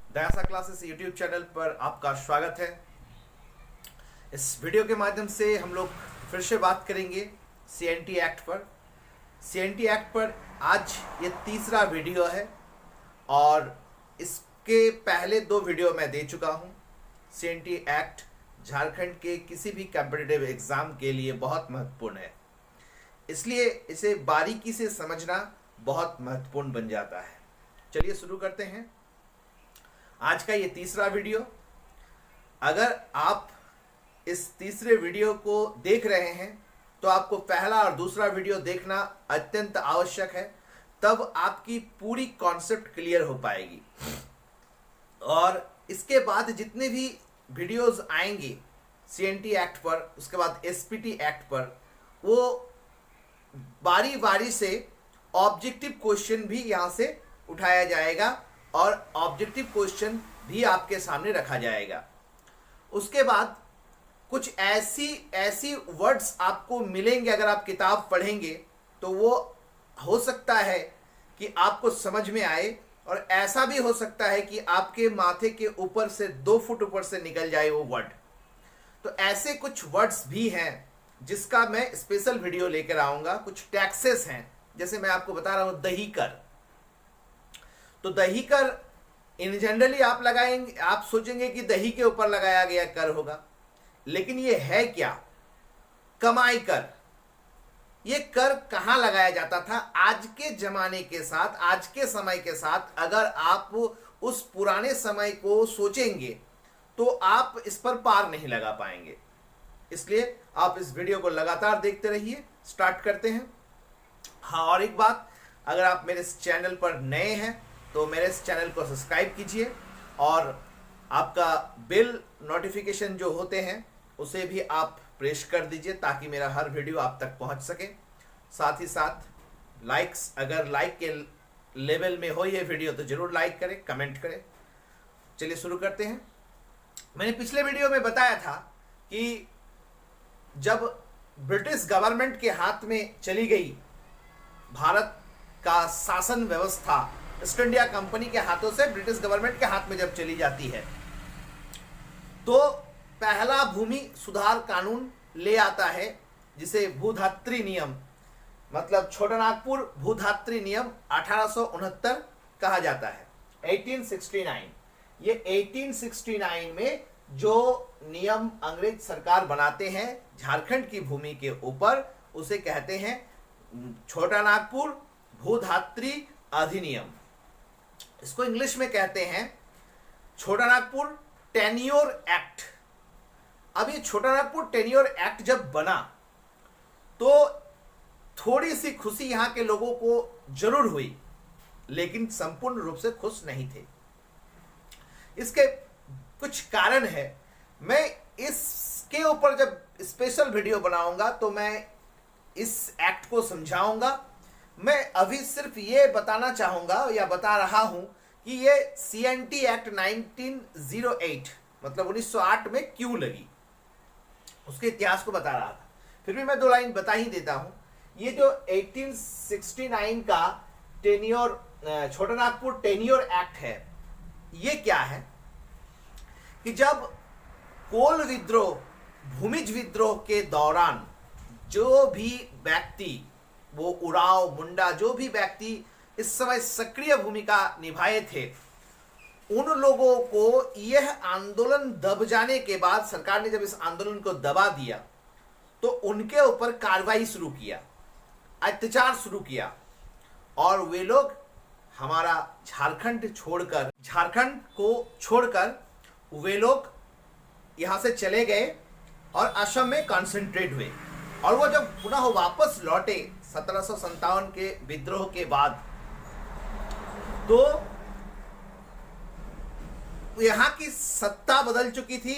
दयासा classes YouTube channel पर आपका स्वागत है। इस वीडियो के माध्यम से हम लोग फिर से बात करेंगे सीएनटी एक्ट पर। सीएनटी एक्ट पर आज ये तीसरा वीडियो है और इसके पहले दो वीडियो मैं दे चुका हूँ। सीएनटी एक्ट झारखंड के किसी भी कॉम्पिटिटिव एग्ज़ाम के लिए बहुत महत्वपूर्ण है, इसलिए इसे बारीकी से समझना बहुत महत्वपूर्ण बन जाता है। चलिए शुरू करते हैं आज का ये तीसरा वीडियो। अगर आप इस तीसरे वीडियो को देख रहे हैं तो आपको पहला और दूसरा वीडियो देखना अत्यंत आवश्यक है, तब आपकी पूरी कॉन्सेप्ट क्लियर हो पाएगी। और इसके बाद जितने भी वीडियोस आएंगे सीएनटी एक्ट पर, उसके बाद एसपीटी एक्ट पर, वो बारी बारी से ऑब्जेक्टिव क्वेश्चन भी यहाँ से उठाया जाएगा और ऑब्जेक्टिव क्वेश्चन भी आपके सामने रखा जाएगा। उसके बाद कुछ ऐसी वर्ड्स आपको मिलेंगे, अगर आप किताब पढ़ेंगे तो वो हो सकता है कि आपको समझ में आए, और ऐसा भी हो सकता है कि आपके माथे के ऊपर से 2 फुट ऊपर से निकल जाए वो वर्ड। तो ऐसे कुछ वर्ड्स भी हैं जिसका मैं स्पेशल वीडियो लेकर आऊँगा। कुछ टैक्सेस हैं, जैसे मैं आपको बता रहा हूँ दही कर। तो दही कर इन जनरली आप लगाएंगे, आप सोचेंगे कि दही के ऊपर लगाया गया कर होगा, लेकिन ये है क्या? कमाई कर। ये कर कहाँ लगाया जाता था? आज के जमाने के साथ, आज के समय के साथ अगर आप उस पुराने समय को सोचेंगे तो आप इस पर पार नहीं लगा पाएंगे। इसलिए आप इस वीडियो को लगातार देखते रहिए। स्टार्ट करते हैं। हाँ, और एक बात, अगर आप मेरे इस चैनल पर नए हैं तो मेरे इस चैनल को सब्सक्राइब कीजिए और आपका बेल नोटिफिकेशन जो होते हैं उसे भी आप प्रेस कर दीजिए ताकि मेरा हर वीडियो आप तक पहुंच सके। साथ ही साथ लाइक्स, अगर लाइक के लेवल में हो ये वीडियो तो ज़रूर लाइक करें, कमेंट करें। चलिए शुरू करते हैं। मैंने पिछले वीडियो में बताया था कि जब ब्रिटिश गवर्नमेंट के हाथ में चली गई भारत का शासन व्यवस्था, ईस्ट इंडिया कंपनी के हाथों से ब्रिटिश गवर्नमेंट के हाथ में जब चली जाती है, तो पहला भूमि सुधार कानून ले आता है जिसे भूधात्री नियम, मतलब छोटानागपुर भूधात्री नियम 1869 कहा जाता है। 1869, ये 1869 में जो नियम अंग्रेज सरकार बनाते हैं झारखंड की भूमि के ऊपर, उसे कहते हैं छोटानागपुर भूधात्री अधिनियम। इसको इंग्लिश में कहते हैं छोटानागपुर टेन्योर एक्ट। अब ये छोटानागपुर टेन्योर एक्ट जब बना तो थोड़ी सी खुशी यहाँ के लोगों को जरूर हुई, लेकिन संपूर्ण रूप से खुश नहीं थे। इसके कुछ कारण है। मैं इसके ऊपर जब स्पेशल वीडियो बनाऊंगा तो मैं इस एक्ट को समझाऊंगा। मैं अभी सिर्फ ये बताना चाहूँगा या बता रहा हूँ कि ये सीएनटी एक्ट 1908 मतलब 1908 में क्यों लगी, उसके इतिहास को बता रहा था। फिर भी मैं 2 लाइन बता ही देता हूँ। ये जो 1869 का टेन्योर, छोटानागपुर टेन्योर एक्ट है, ये क्या है कि जब कोल विद्रोह, भूमिज विद्रोह के दौरान जो भी व्यक्ति, वो उराव, मुंडा, जो भी व्यक्ति इस समय सक्रिय भूमिका निभाए थे, उन लोगों को यह आंदोलन दब जाने के बाद, सरकार ने जब इस आंदोलन को दबा दिया तो उनके ऊपर कार्रवाई शुरू किया, अत्याचार शुरू किया, और वे लोग हमारा झारखंड को छोड़कर वे लोग यहाँ से चले गए और असम में कॉन्सेंट्रेट हुए। और वो जब पुनः वापस लौटे 1757 के विद्रोह के बाद, तो यहाँ की सत्ता बदल चुकी थी।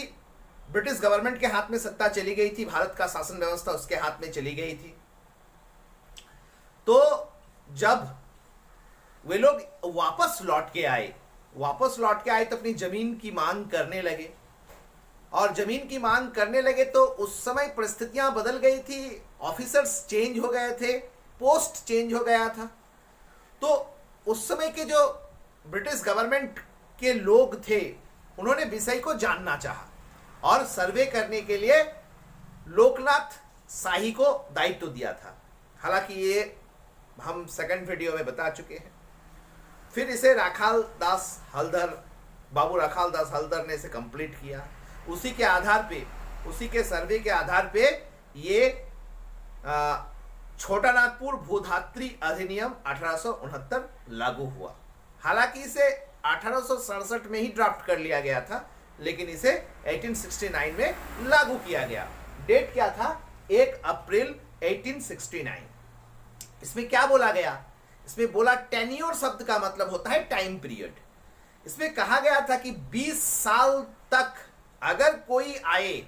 ब्रिटिश गवर्नमेंट के हाथ में सत्ता चली गई थी, भारत का शासन व्यवस्था उसके हाथ में चली गई थी। तो जब वे लोग वापस लौट के आए तो अपनी जमीन की मांग करने लगे, और जमीन की मांग करने लगे तो उस समय परिस्थितियां बदल गई थी, ऑफिसर्स चेंज हो गए थे, पोस्ट चेंज हो गया था। तो उस समय के जो ब्रिटिश गवर्नमेंट के लोग थे उन्होंने विषय को जानना चाहा और सर्वे करने के लिए लोकनाथ शाही को दायित्व दिया था। हालांकि ये हम सेकंड वीडियो में बता चुके हैं। फिर इसे बाबू राखाल दास हल्दर ने इसे कंप्लीट किया। उसी के आधार पे, उसी के सर्वे के आधार पे ये छोटा नागपुर भूधात्री अधिनियम 1869 लागू हुआ। हालांकि इसे 1867 में ही ड्राफ्ट कर लिया गया था, लेकिन इसे 1869 में लागू किया गया। डेट क्या था? 1 अप्रैल 1869। इसमें क्या बोला गया? इसमें बोला टेन्योर शब्द का मतलब होता है टाइम पीरियड। इसमें कहा गया था कि 20 साल तक अगर कोई आए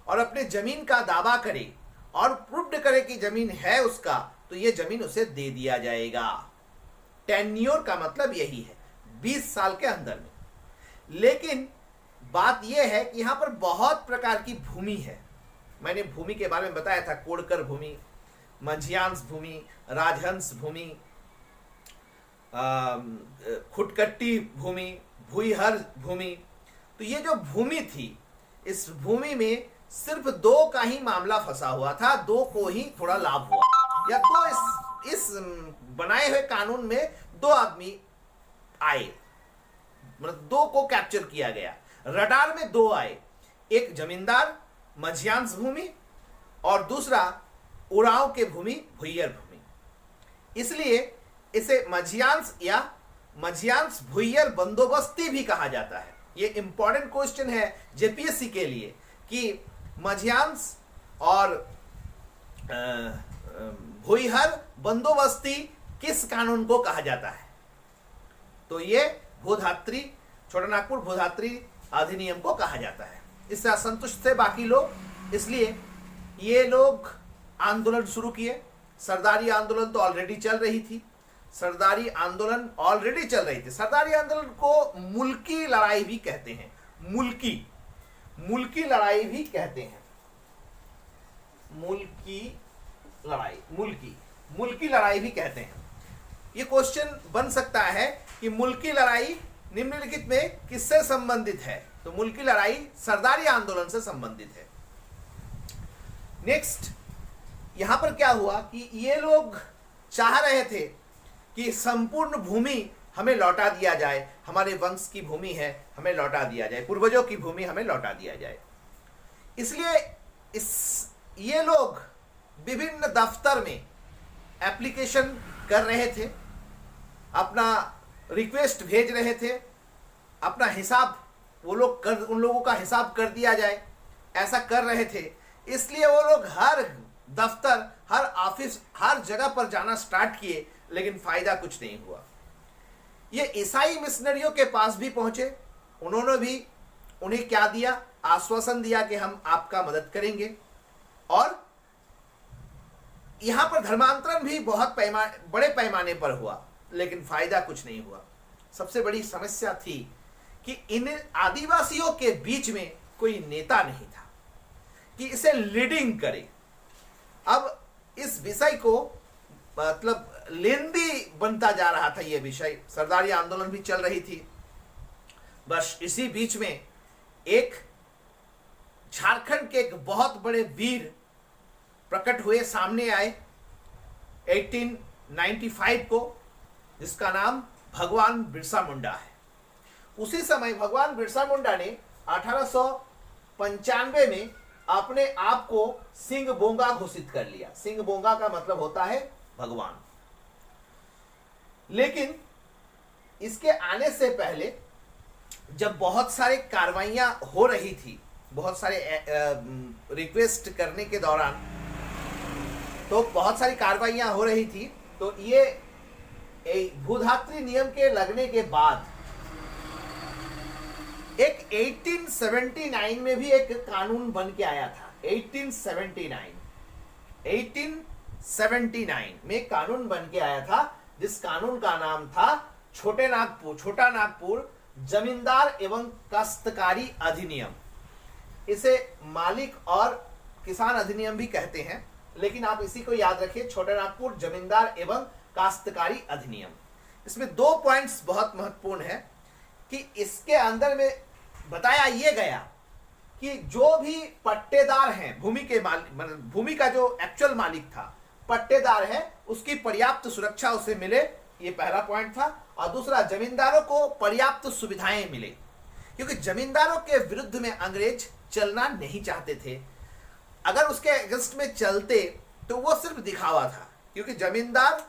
और अपने जमीन का दावा करे और प्रूव्ड करे कि जमीन है उसका, तो ये जमीन उसे दे दिया जाएगा। टेन्योर का मतलब यही है, 20 साल के अंदर में। लेकिन बात यह है कि यहां पर बहुत प्रकार की भूमि है। मैंने भूमि के बारे में बताया था, कोड़कर भूमि, मंझियांश भूमि, राजहंस भूमि, खुटकट्टी भूमि, भूईहर भूमि। तो ये जो भूमि थी, इस भूमि में सिर्फ 2 का ही मामला फंसा हुआ था, 2 को ही थोड़ा लाभ हुआ, या तो इस बनाए हुए कानून में 2 आदमी आए, मतलब 2 को कैप्चर किया गया। रडार में 2 आए, एक जमींदार मंझियांश भूमि और दूसरा उरांव के भूमि भुईयर भूमि। इसलिए इसे मंझियांश या मंझियांश भुईयर बंदोबस्ती भी कहा जाता है। ये इंपॉर्टेंट क्वेश्चन है जेपीएससी के लिए कि मंझियांश और भुईहर बंदोबस्ती किस कानून को कहा जाता है? तो ये भूधात्री, छोटा नागपुर भूधात्री अधिनियम को कहा जाता है। इससे असंतुष्ट थे बाकी लोग, इसलिए ये लोग आंदोलन शुरू किए। सरदारी आंदोलन तो ऑलरेडी चल रही थी। सरदारी आंदोलन को मुल्की लड़ाई भी कहते हैं। मुल्की लड़ाई भी कहते हैं। मुल्की लड़ाई भी कहते हैं। ये क्वेश्चन बन सकता है कि मुल्की लड़ाई निम्नलिखित में किससे संबंधित है? तो मुल्की लड़ाई सरदारी आंदोलन से संबंधित है। नेक्स्ट, यहां पर क्या हुआ कि ये लोग चाह रहे थे कि संपूर्ण भूमि हमें लौटा दिया जाए, हमारे वंश की भूमि है, हमें लौटा दिया जाए, पूर्वजों की भूमि हमें लौटा दिया जाए। इसलिए ये लोग विभिन्न दफ्तर में एप्लीकेशन कर रहे थे, अपना रिक्वेस्ट भेज रहे थे, अपना हिसाब उन लोगों का हिसाब कर दिया जाए, ऐसा कर रहे थे। इसलिए वो लोग हर दफ्तर, हर ऑफिस, हर जगह पर जाना स्टार्ट किए, लेकिन फायदा कुछ नहीं हुआ। ये ईसाई मिशनरियों के पास भी पहुंचे। उन्होंने भी उन्हें क्या दिया? आश्वासन दिया कि हम आपका मदद करेंगे। और यहां पर धर्मांतरण भी बहुत बड़े पैमाने पर हुआ, लेकिन फायदा कुछ नहीं हुआ। सबसे बड़ी समस्या थी कि इन आदिवासियों के बीच में कोई नेता नहीं था कि इसे लीडिंग करे। अब इस विषय को मतलब लेंदी बनता जा रहा था। ये विषय, सरदारी आंदोलन भी चल रही थी। बस इसी बीच में एक झारखंड के एक बहुत बड़े वीर प्रकट हुए, सामने आए 1895 को, जिसका नाम भगवान बिरसा मुंडा है। उसी समय भगवान बिरसा मुंडा ने 1895 में अपने आप को सिंह बोंगा घोषित कर लिया। सिंह बोंगा का मतलब होता है भगवान। लेकिन इसके आने से पहले जब बहुत सारे कार्रवाइयां हो रही थी, बहुत सारे रिक्वेस्ट करने के दौरान, तो बहुत सारी कार्रवाइयां हो रही थी, तो ये भूधात्री नियम के लगने के बाद एक 1879 में भी एक कानून बन के आया था। 1879 में कानून बन के आया था, जिस कानून का नाम था छोटा नागपुर जमींदार एवं काश्तकारी अधिनियम। इसे मालिक और किसान अधिनियम भी कहते हैं, लेकिन आप इसी को याद रखिए, छोटा नागपुर जमींदार एवं काश्तकारी अधिनियम। इसमें 2 पॉइंट्स बहुत महत्वपूर्ण है। कि इसके अंदर में बताया ये गया कि जो भी पट्टेदार हैं, भूमि के मालिक, मतलब भूमि का जो एक्चुअल मालिक था, पट्टेदार है, उसकी पर्याप्त सुरक्षा उसे मिले, ये पहला पॉइंट था। और दूसरा, जमींदारों को पर्याप्त सुविधाएं मिले, क्योंकि जमींदारों के विरुद्ध में अंग्रेज चलना नहीं चाहते थे। अगर उसके अगेंस्ट में चलते तो वो सिर्फ दिखावा था, क्योंकि जमींदार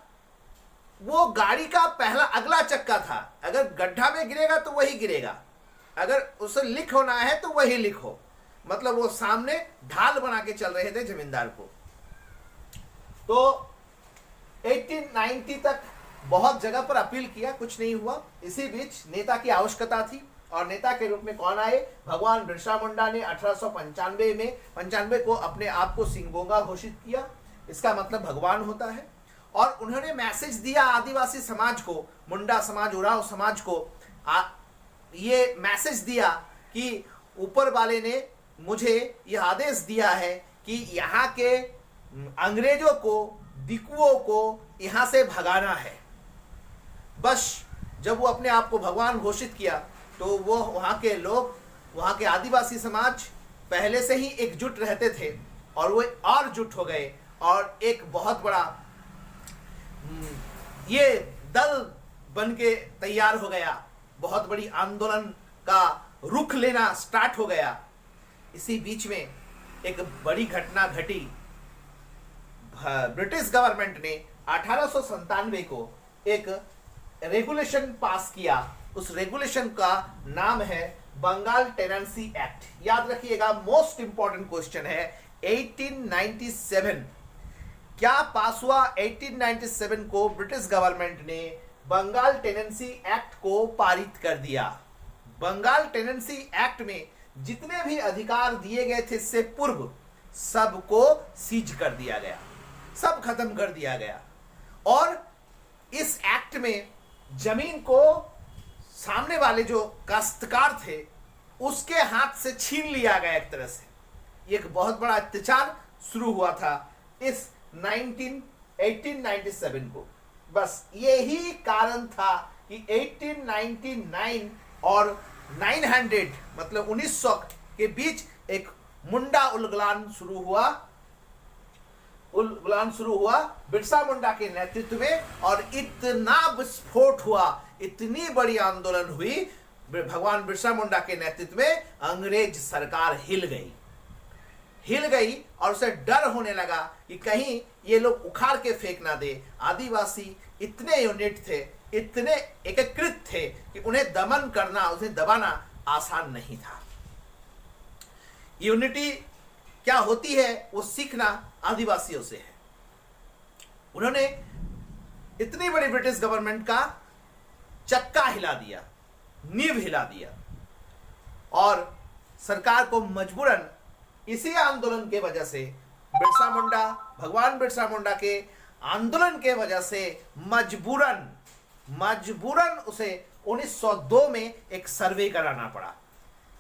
वो गाड़ी का पहला अगला चक्का था। अगर गड्ढा में गिरेगा तो वही गिरेगा, अगर उसे लिक होना है तो वही लिक हो, मतलब वो सामने ढाल बना के चल रहे थे जमींदार को। तो 1890 तक बहुत जगह पर अपील किया, कुछ नहीं हुआ। इसी बीच नेता की आवश्यकता थी, और नेता के रूप में कौन आए? भगवान बिरसा मुंडा ने 1895 को अपने आप को सिंगोंगा घोषित किया। इसका मतलब भगवान होता है। और उन्होंने मैसेज दिया आदिवासी समाज को, मुंडा समाज, उरांव समाज को, ये मैसेज दिया कि ऊपर वाले ने मुझे यह आदेश दिया है कि यहाँ के अंग्रेजों को, दिकुओं को यहाँ से भगाना है। बस जब वो अपने आप को भगवान घोषित किया तो वो वहाँ के लोग, वहाँ के आदिवासी समाज पहले से ही एकजुट रहते थे, और वो और जुट हो गए, और एक बहुत बड़ा ये दल बन के तैयार हो गया, बहुत बड़ी आंदोलन का रुख लेना स्टार्ट हो गया। इसी बीच में एक बड़ी घटना घटी। ब्रिटिश गवर्नमेंट ने 1897 को एक रेगुलेशन पास किया। उस रेगुलेशन का नाम है बंगाल टेनेंसी एक्ट। याद रखिएगा, मोस्ट इंपॉर्टेंट क्वेश्चन है। 1897 क्या पास हुआ? 1897 को ब्रिटिश गवर्नमेंट ने बंगाल टेनेंसी एक्ट को पारित कर दिया। बंगाल टेनेंसी एक्ट में जितने भी अधिकार दिए गए थे इससे पूर्व, सबको सीज कर दिया गया, सब खत्म कर दिया गया। और इस एक्ट में जमीन को सामने वाले जो काश्तकार थे उसके हाथ से छीन लिया गया। एक तरह से एक बहुत बड़ा अत्याचार शुरू हुआ था इस 1897 को। बस यही कारण था कि 1899 और 900 मतलब 1900 के बीच एक मुंडा उलगलान शुरू हुआ बिरसा मुंडा के नेतृत्व में, और इतना विस्फोट हुआ, इतनी बड़ी आंदोलन हुई भगवान बिरसा मुंडा के नेतृत्व में, अंग्रेज सरकार हिल गई और उसे डर होने लगा कि कहीं ये लोग उखाड़ के फेंक ना दे। आदिवासी इतने यूनिट थे, इतने एकीकृत थे कि उन्हें दमन करना, उन्हें दबाना आसान नहीं था। यूनिटी क्या होती है वो सीखना आदिवासियों से है। उन्होंने इतनी बड़ी ब्रिटिश गवर्नमेंट का चक्का हिला दिया, नींव हिला दिया, और सरकार को मजबूरन इसी आंदोलन के वजह से भगवान बिरसा मुंडा के आंदोलन के वजह से मजबूरन उसे 1902 में एक सर्वे कराना पड़ा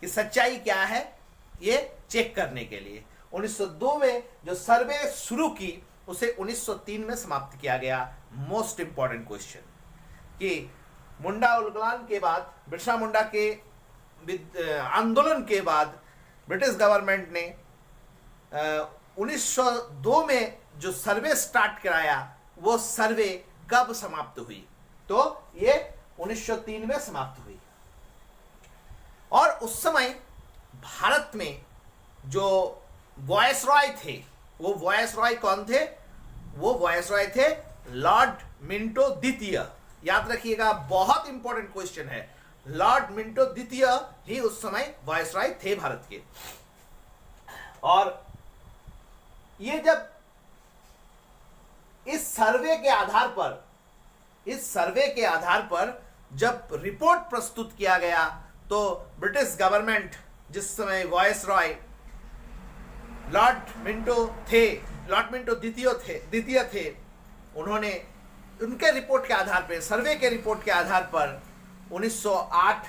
कि सच्चाई क्या है, ये चेक करने के लिए। 1902 में जो सर्वे शुरू की उसे 1903 में समाप्त किया गया। मोस्ट इंपॉर्टेंट क्वेश्चन कि मुंडा उलगलान के बाद, बिरसा मुंडा के आंदोलन के बाद ब्रिटिश गवर्नमेंट ने 1902 में जो सर्वे स्टार्ट कराया वो सर्वे कब समाप्त हुई? तो ये 1903 में समाप्त हुई। और उस समय भारत में जो वॉयसरॉय थे, वो वॉयसरॉय कौन थे? वो वॉयसरॉय थे लॉर्ड मिंटो द्वितीय। याद रखिएगा, बहुत इंपॉर्टेंट क्वेश्चन है। लॉर्ड मिंटो द्वितीय ही उस समय वॉयसरॉय थे भारत के। और ये जब इस सर्वे के आधार पर जब रिपोर्ट प्रस्तुत किया गया तो ब्रिटिश गवर्नमेंट, जिस समय वॉयसरॉय लॉर्ड मिंटो द्वितीय थे, उन्होंने उनके रिपोर्ट के आधार पर, सर्वे के रिपोर्ट के आधार पर 1908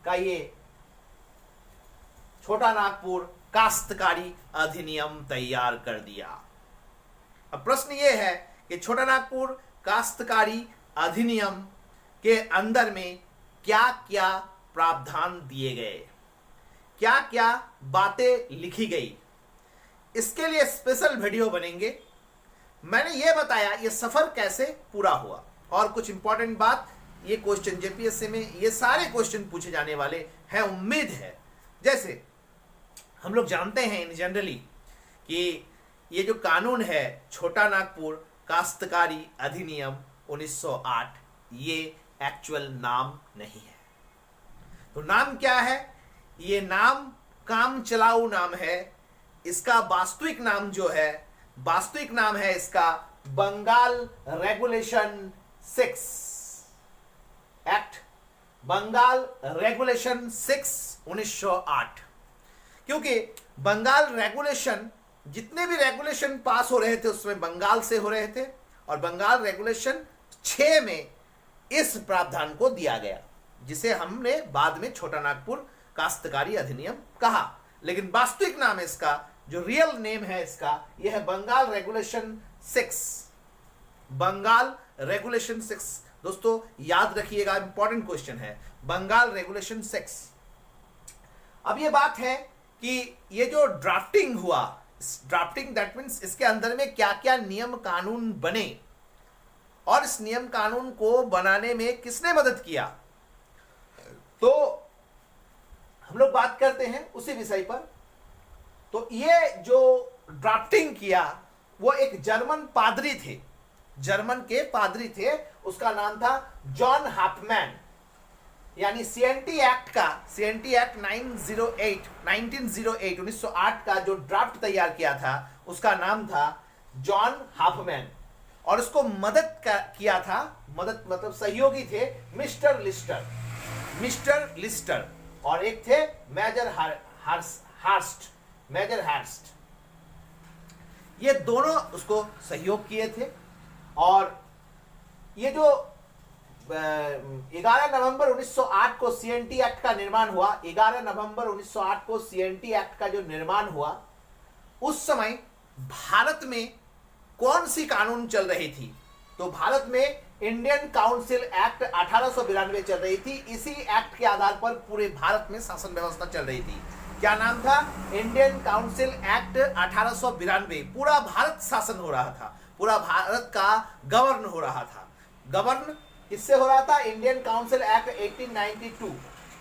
का ये छोटा नागपुर काश्तकारी अधिनियम तैयार कर दिया। अब प्रश्न ये है कि छोटा नागपुर काश्तकारी अधिनियम के अंदर में क्या क्या प्रावधान दिए गए, क्या क्या बातें लिखी गई, इसके लिए स्पेशल वीडियो बनेंगे। मैंने ये बताया ये सफर कैसे पूरा हुआ, और कुछ इंपॉर्टेंट बात, ये क्वेश्चन जेपीएससी में ये सारे क्वेश्चन पूछे जाने वाले हैं, उम्मीद है। जैसे हम लोग जानते हैं इन जनरली कि ये जो कानून है छोटा नागपुर काश्तकारी अधिनियम 1908, ये एक्चुअल नाम नहीं है। तो नाम क्या है? ये नाम काम चलाऊ नाम है। इसका वास्तविक नाम जो है, वास्तविक नाम है इसका Bengal regulation 6 act, Bengal regulation 6 1908। क्योंकि बंगाल रेगुलेशन, जितने भी रेगुलेशन पास हो रहे थे उसमें बंगाल से हो रहे थे, और बंगाल रेगुलेशन 6 में इस प्रावधान को दिया गया, जिसे हमने बाद में छोटा नागपुर काश्तकारी अधिनियम कहा। लेकिन वास्तविक नाम इसका, जो रियल नेम है इसका, यह है बंगाल रेगुलेशन 6, बंगाल रेगुलेशन 6। दोस्तों याद रखिएगा, इंपॉर्टेंट क्वेश्चन है, बंगाल रेगुलेशन 6। अब ये बात है कि ये जो ड्राफ्टिंग हुआ, ड्राफ्टिंग दैट मीन्स इसके अंदर में क्या क्या नियम कानून बने, और इस नियम कानून को बनाने में किसने मदद किया, तो हम लोग बात करते हैं उसी विषय पर। तो ये जो ड्राफ्टिंग किया वो एक जर्मन पादरी थे, जर्मन के पादरी थे, उसका नाम था जॉन हाफमैन। यानी सीएनटी एक्ट का, सीएनटी एक्ट 1908 का जो ड्राफ्ट तैयार किया था उसका नाम था जॉन हाफमैन, और उसको मदद किया था, मदद मतलब सहयोगी थे मिस्टर लिस्टर, मिस्टर लिस्टर, और एक थे मेजर हार्स्ट, मेजर हार्स्ट। ये दोनों उसको सहयोग किए थे। और ये जो 11 नवंबर 1908 को सीएनटी एक्ट का निर्माण हुआ, 11 नवंबर 1908 को सीएनटी एक्ट का जो निर्माण हुआ, उस समय भारत में कौन सी कानून चल रही थी? तो भारत में इंडियन काउंसिल एक्ट 1892 चल रही थी। इसी एक्ट के आधार पर पूरे भारत में शासन व्यवस्था चल रही थी। क्या नाम था? Indian council act 1892। पूरा भारत शासन हो रहा था, पूरा भारत का गवर्न हो रहा था। गवर्न किससे हो रहा था? Indian council act 1892।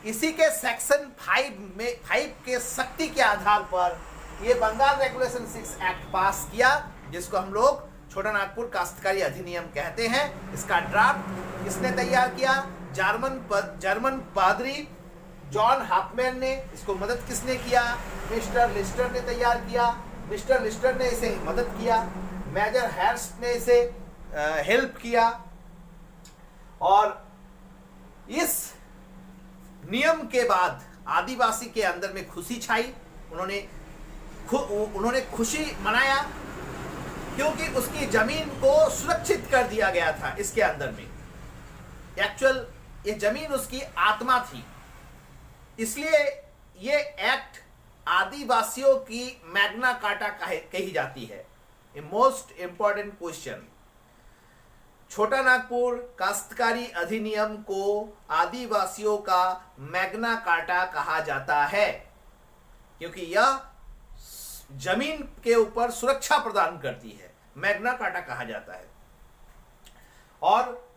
इसी के सेक्शन 5 के शक्ति के आधार पर ये बंगाल रेगुलेशन 6 एक्ट पास किया, जिसको हम लोग छोटा नागपुर काश्तकारी अधिनियम कहते हैं। इसका ड्राफ्ट किसने तैयार किया? जर्मन पादरी जॉन हाफमैन ने। इसको मदद किसने किया? मिस्टर लिस्टर ने तैयार किया। मिस्टर लिस्टर ने इसे मदद किया, मेजर हार्स्ट ने इसे हेल्प किया। और इस नियम के बाद आदिवासी के अंदर में खुशी छाई। उन्होंने खुशी मनाया, क्योंकि उसकी जमीन को सुरक्षित कर दिया गया था। इसके अंदर में एक्चुअल ये जमीन उसकी आत्मा थी, इसलिए ये एक्ट आदिवासियों की मैग्ना कार्टा कही जाती है। ए मोस्ट इंपॉर्टेंट क्वेश्चन, छोटा नागपुर काश्तकारी अधिनियम को आदिवासियों का मैग्ना कार्टा कहा जाता है, क्योंकि यह जमीन के ऊपर सुरक्षा प्रदान करती है, मैग्ना कार्टा कहा जाता है। और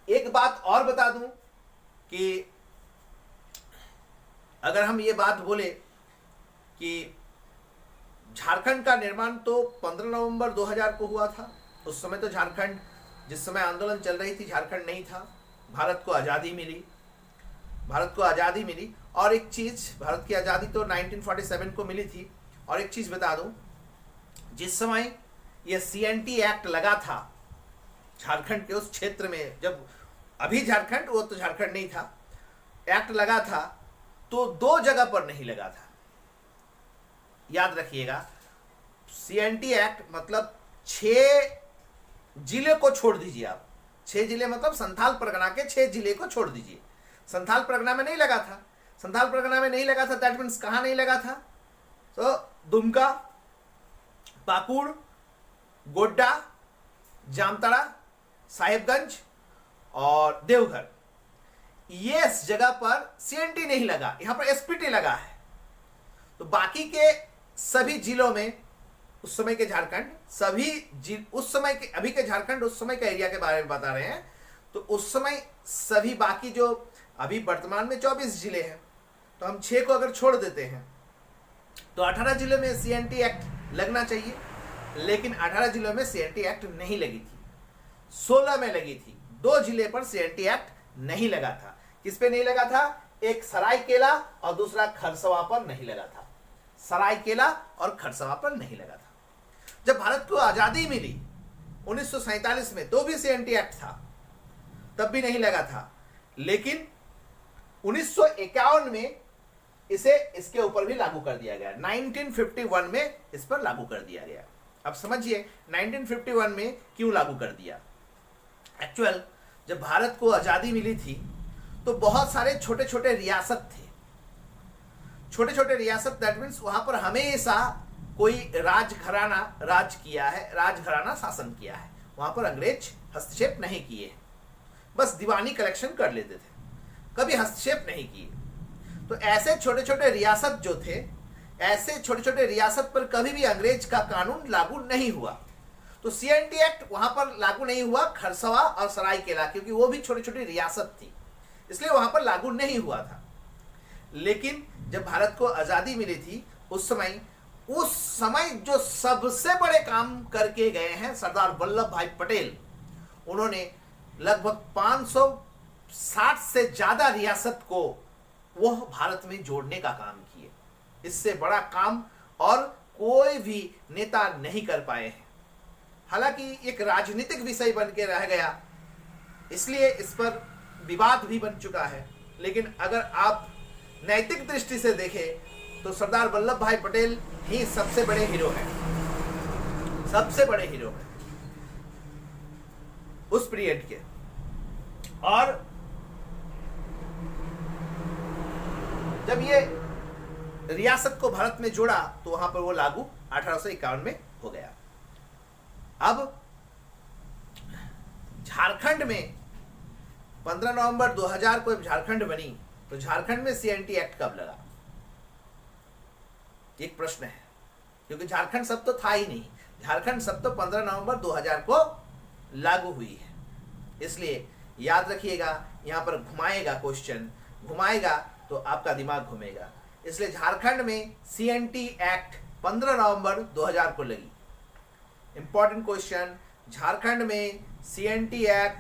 एक बात और बता दूं कि अगर हम ये बात बोले कि झारखंड का निर्माण तो 15 नवंबर 2000 को हुआ था। उस समय तो झारखंड, जिस समय आंदोलन चल रही थी, झारखंड नहीं था। भारत को आज़ादी मिली, भारत को आज़ादी मिली। और एक चीज़, भारत की आज़ादी तो 1947 को मिली थी। और एक चीज़ बता दूं, जिस समय यह सीएनटी एक्ट लगा था झारखंड के उस क्षेत्र में, जब अभी झारखंड, वो तो झारखंड नहीं था, एक्ट लगा था तो 2 जगह पर नहीं लगा था। याद रखिएगा, सीएनटी एक्ट मतलब 6 जिले को छोड़ दीजिए आप। 6 जिले मतलब संथाल परगना के 6 जिले को छोड़ दीजिए। संथाल परगना में नहीं लगा था। संथाल परगना में नहीं लगा था, दैट मीन्स कहाँ नहीं लगा था? तो दुमका, पाकुड़, गोड्डा, जामताड़ा, साहिबगंज और देवघर, ये इस जगह पर सीएनटी नहीं लगा, यहां पर एसपीटी लगा है। तो बाकी के सभी जिलों में उस समय के झारखंड, उस समय के, अभी के झारखंड उस समय के एरिया के बारे में बता रहे हैं। तो उस समय सभी बाकी जो अभी वर्तमान में 24 जिले हैं, तो हम 6 को अगर छोड़ देते हैं तो 18 जिलों में सीएनटी एक्ट लगना चाहिए, लेकिन 18 जिलों में सीएनटी एक्ट नहीं लगी थी, 16 में लगी थी। 2 जिले पर सीएनटी एक्ट नहीं लगा था। किस पे नहीं लगा था? एक सरायकेला और दूसरा खरसवा पर नहीं लगा था। सरायकेला और खरसवा पर नहीं लगा था। जब भारत को आजादी मिली 1947 में, तो भी सीएनटी एक्ट था, तब भी नहीं लगा था। लेकिन 1951 में इसे इसके ऊपर भी लागू कर दिया गया। 1951 में इस पर लागू कर दिया गया। अब समझिए 1951 में क्यों लागू कर दिया। एक्चुअल जब भारत को आजादी मिली थी तो बहुत सारे छोटे छोटे रियासत थे। छोटे छोटे रियासत, दैट मीन्स वहां पर हमेशा कोई राजघराना राज किया है, राजघराना शासन किया है। वहां पर अंग्रेज हस्तक्षेप नहीं किए, बस दीवानी कलेक्शन कर लेते थे, कभी हस्तक्षेप नहीं किए। तो ऐसे छोटे छोटे रियासत जो थे, ऐसे छोटे छोटे रियासत पर कभी भी अंग्रेज का कानून लागू नहीं हुआ। तो सीएनटी एक्ट वहां पर लागू नहीं हुआ, खरसवा और सरायकेला, क्योंकि वो भी छोटी छोटी रियासत थी, इसलिए वहां पर लागू नहीं हुआ था। लेकिन जब भारत को आजादी मिली थी उस समय जो सबसे बड़े काम करके गए हैं सरदार वल्लभ भाई पटेल, उन्होंने लगभग 560 से ज्यादा रियासत को वह भारत में जोड़ने का काम किए। इससे बड़ा काम और कोई भी नेता नहीं कर पाए हैं। हालांकि एक राजनीतिक विषय बन के रह गया, इसलिए इस पर विवाद भी बन चुका है। लेकिन अगर आप नैतिक दृष्टि से देखें तो सरदार वल्लभ भाई पटेल ही सबसे बड़े हीरो हैं, सबसे बड़े हीरो हैं उस पीरियड के। और जब ये रियासत को भारत में जोड़ा तो वहां पर वो लागू 1851 में हो गया। अब झारखंड में 15 नवंबर 2000 को झारखंड बनी, तो झारखंड में सीएनटी एक्ट कब लगा? एक प्रश्न है, क्योंकि झारखंड शब्द तो था ही नहीं। झारखंड शब्द तो 15 नवंबर 2000 को लागू हुई है। इसलिए याद रखिएगा, यहां पर घुमाएगा क्वेश्चन, घुमाएगा तो आपका दिमाग घूमेगा। इसलिए झारखंड में सीएनटी एक्ट 15 नवंबर 2000 को लगी। इंपॉर्टेंट क्वेश्चन, झारखंड में सीएनटी एक्ट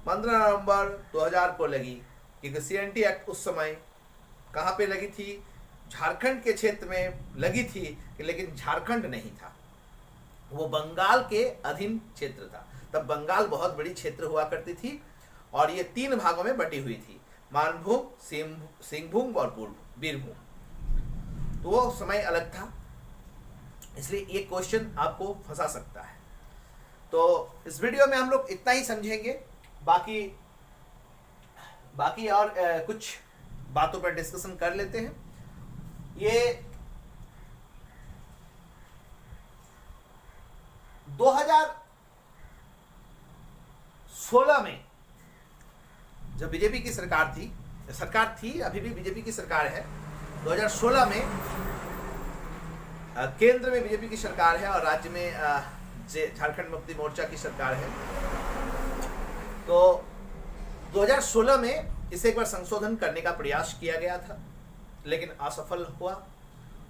15 नवंबर 2000 को लगी, क्योंकि सीएनटी एक्ट उस समय कहां पे लगी थी? झारखंड के क्षेत्र में लगी थी, लेकिन झारखंड नहीं था, वो बंगाल के अधीन क्षेत्र था। तब बंगाल बहुत बड़ी क्षेत्र हुआ करती थी और ये 3 भागों में बटी हुई थी, मानभूम, सिंहभूम और बीरभूम। तो वो समय अलग था, इसलिए ये क्वेश्चन आपको फंसा सकता है। तो इस वीडियो में हम लोग इतना ही समझेंगे, बाकी और कुछ बातों पर डिस्कशन कर लेते हैं। ये 2016 में जब बीजेपी की सरकार थी, अभी भी बीजेपी की सरकार है। 2016 में केंद्र में बीजेपी की सरकार है और राज्य में झारखंड मुक्ति मोर्चा की सरकार है। तो 2016 में इसे एक बार संशोधन करने का प्रयास किया गया था, लेकिन असफल हुआ।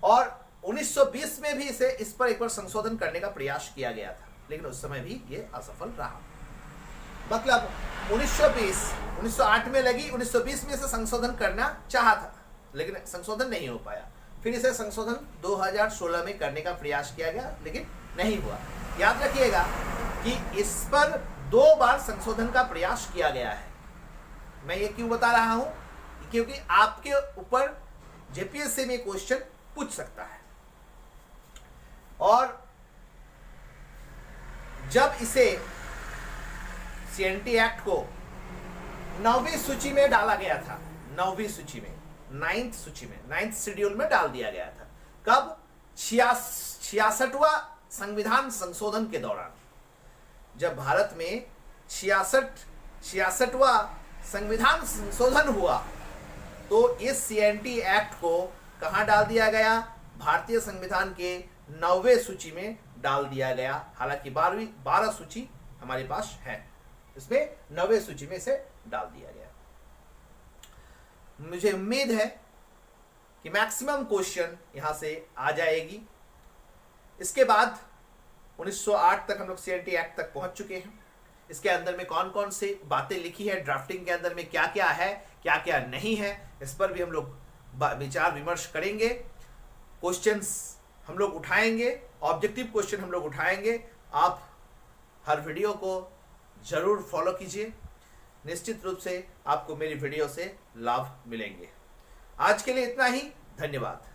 और 1920 में भी इस पर एक बार संशोधन करने का प्रयास किया गया था, लेकिन उस समय भी ये असफल रहा। मतलब 1908 में लगी, 1920 में इसे संशोधन करना चाहा था, लेकिन संशोधन नहीं हो पाया। फिर इसे संशोधन 2016 में करने का प्रयास किया गया, लेकिन नहीं हुआ। याद रखिएगा कि इस पर 2 बार संशोधन का प्रयास किया गया है। मैं ये क्यों बता रहा हूं? क्योंकि आपके ऊपर जेपीएससी में क्वेश्चन पूछ सकता है। और जब इसे सीएनटी एक्ट को 9वीं सूची में डाला गया था, 9वीं सूची में, 9th सूची में, 9th शेड्यूल में डाल दिया गया था। कब? 66वां संविधान संशोधन के दौरान, जब भारत में 66वां संविधान संशोधन हुआ तो इस सीएनटी एक्ट को कहाँ डाल दिया गया? भारतीय संविधान के 9वें सूची में डाल दिया गया। हालांकि 12 सूची हमारे पास है, इसमें 9वें सूची में इसे डाल दिया गया। मुझे उम्मीद है कि मैक्सिमम क्वेश्चन यहां से आ जाएगी। इसके बाद 1908 तक हम लोग सीएनटी एक्ट तक पहुंच चुके हैं। इसके अंदर में कौन कौन सी बातें लिखी है, ड्राफ्टिंग के अंदर में क्या क्या है, क्या क्या नहीं है, इस पर भी हम लोग विचार विमर्श करेंगे। क्वेश्चंस हम लोग उठाएंगे, ऑब्जेक्टिव क्वेश्चन हम लोग उठाएंगे। आप हर वीडियो को जरूर फॉलो कीजिए, निश्चित रूप से आपको मेरी वीडियो से लाभ मिलेंगे। आज के लिए इतना ही, धन्यवाद।